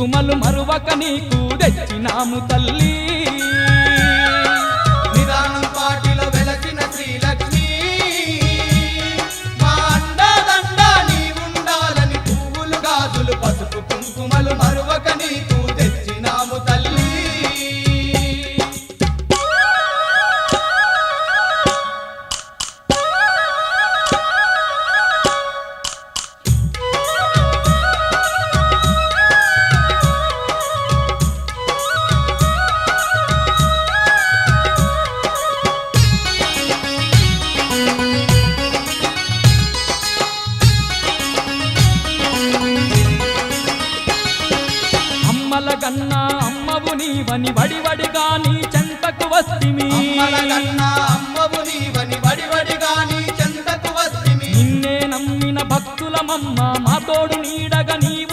కుంకుమలు మరువక నీకు తెచ్చినాము తల్లి నిదానం పాటిలో వెలసిన శ్రీలక్ష్మి మా అండదండ నీవుండాలని పువ్వులు గాజులు పసుపు కుంకుమలు మరువక నీకు తెచ్చినాము తల్లి అమ్మలగన్నా అమ్మవు నీవని వడివడిగా నీ చెంతకు వస్తిమి అమ్మలగన్నా అమ్మవు నీవని వడివడిగా నీ చెంతకు వస్తిమి నిన్నే నమ్మిన భక్తులమమ్మ మా తోడు నీడగా నీవు